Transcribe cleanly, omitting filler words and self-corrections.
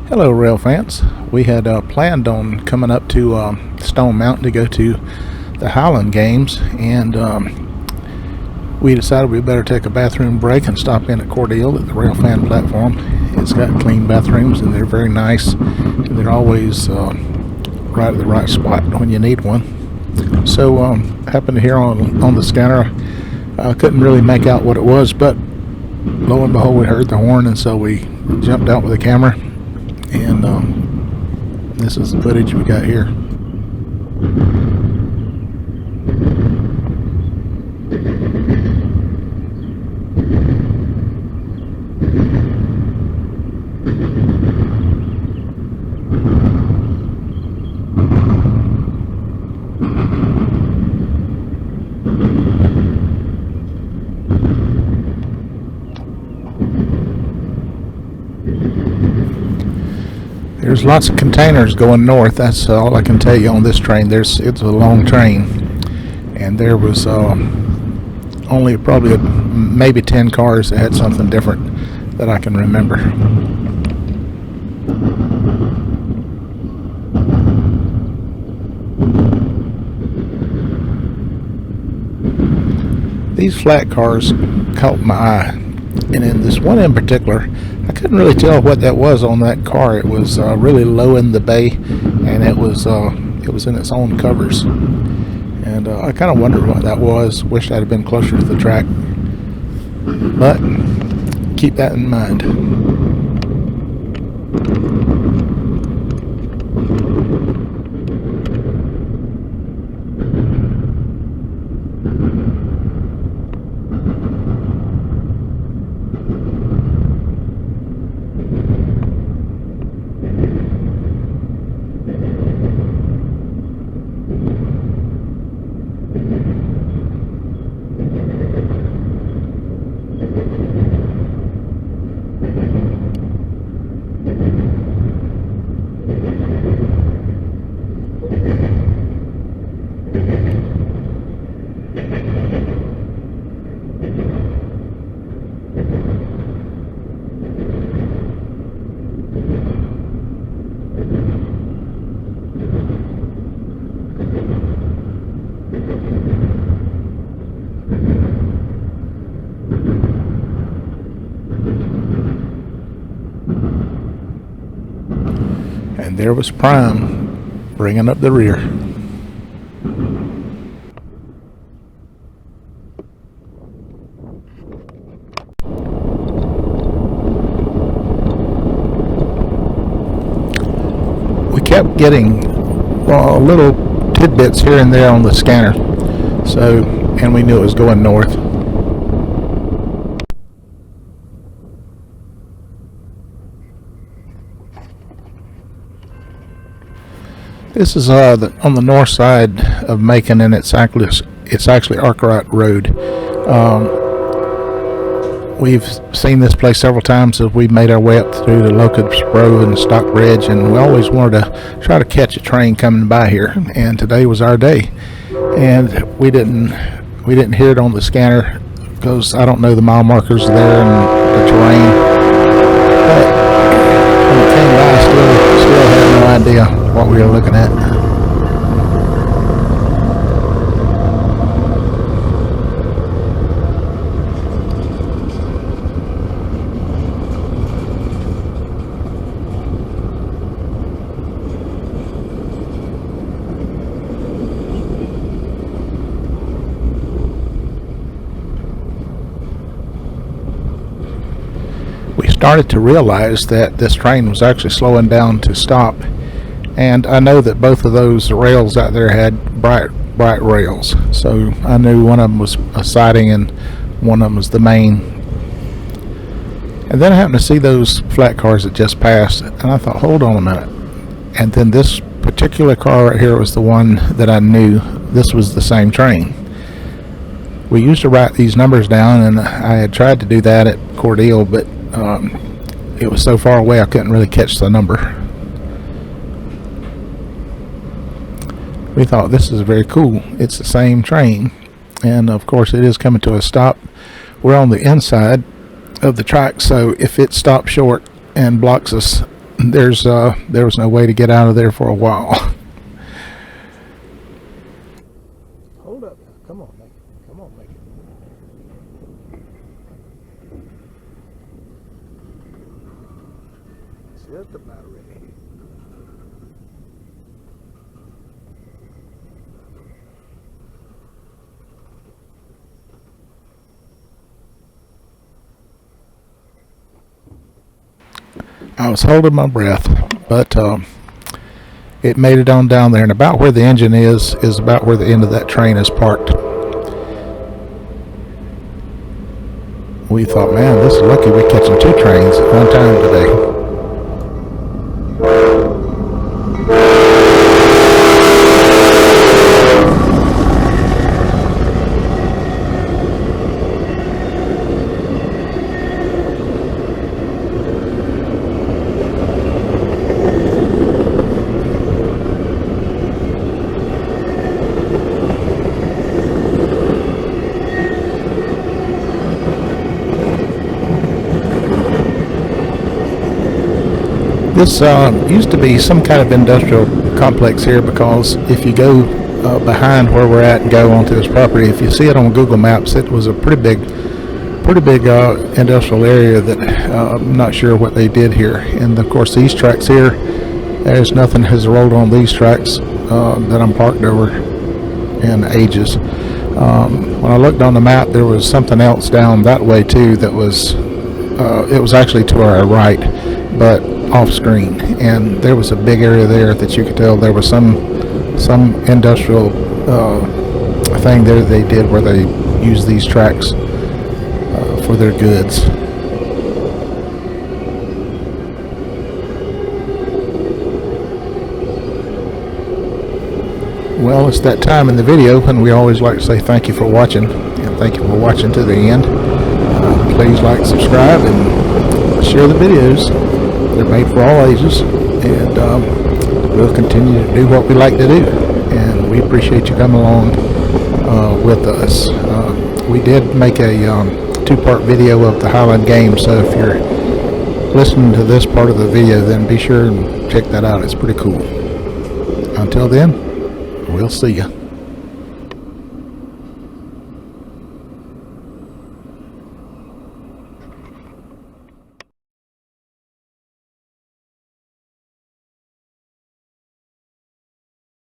Hello, rail fans. We had planned on coming up to Stone Mountain to go to the Highland Games, and we decided we better take a bathroom break and stop in at Cordele at the rail fan platform. It's got clean bathrooms, and they're very nice, and they're always right at the right spot when you need one. So, happened to hear on the scanner, I couldn't really make out what it was, but lo and behold, we heard the horn, and so we jumped out with the camera. And this is the footage we got here. There's lots of containers going north. That's all I can tell you on this train. It's a long train, and there was only probably maybe 10 cars that had something different that I can remember. These flat cars caught my eye, and in this one in particular, I couldn't really tell what that was on that car. It was really low in the bay, and it was in its own covers. And I kind of wondered what that was. Wished I'd have been closer to the track, but keep that in mind. And there was Prime bringing up the rear. We kept getting little tidbits here and there on the scanner, and we knew it was going north. This is on the north side of Macon, and it's actually Arkwright Road. We've seen this place several times as we've made our way up through the Locust Grove and Stockbridge, and we always wanted to try to catch a train coming by here. And today was our day, and we didn't hear it on the scanner because I don't know the mile markers there and the terrain. But when it came by, I still had no idea what we were looking at. We started to realize that this train was actually slowing down to stop. And I know that both of those rails out there had bright rails, so I knew one of them was a siding and one of them was the main. And then I happened to see those flat cars that just passed, and I thought, hold on a minute. And then this particular car right here was the one that I knew this was the same train. We used to write these numbers down, and I had tried to do that at Cordele, but it was so far away I couldn't really catch the number. We thought, this is very cool. It's the same train, and of course it is coming to a stop. We're on the inside of the track, so if it stops short and blocks us, there was no way to get out of there for a while. Hold up, come on, Macon. Come on, Macon. Just about ready. I was holding my breath, but it made it on down there, and about where the engine is about where the end of that train is parked. We thought, man, this is lucky we're catching 2 trains at one time today. This used to be some kind of industrial complex here, because if you go behind where we're at and go onto this property, if you see it on Google Maps, it was a pretty big industrial area that I'm not sure what they did here. And of course these tracks here, there's nothing has rolled on these tracks that I'm parked over in ages. When I looked on the map, there was something else down that way too that was it was actually to our right, but off screen, and there was a big area there that you could tell there was some industrial thing there they did where they used these tracks for their goods. Well, it's that time in the video, and we always like to say thank you for watching, and thank you for watching to the end. Please like, subscribe, and share the videos. They're made for all ages, and we'll continue to do what we like to do, and we appreciate you coming along with us. We did make a 2-part video of the Highland game, so if you're listening to this part of the video, then be sure and check that out. It's pretty cool. Until then, we'll see you.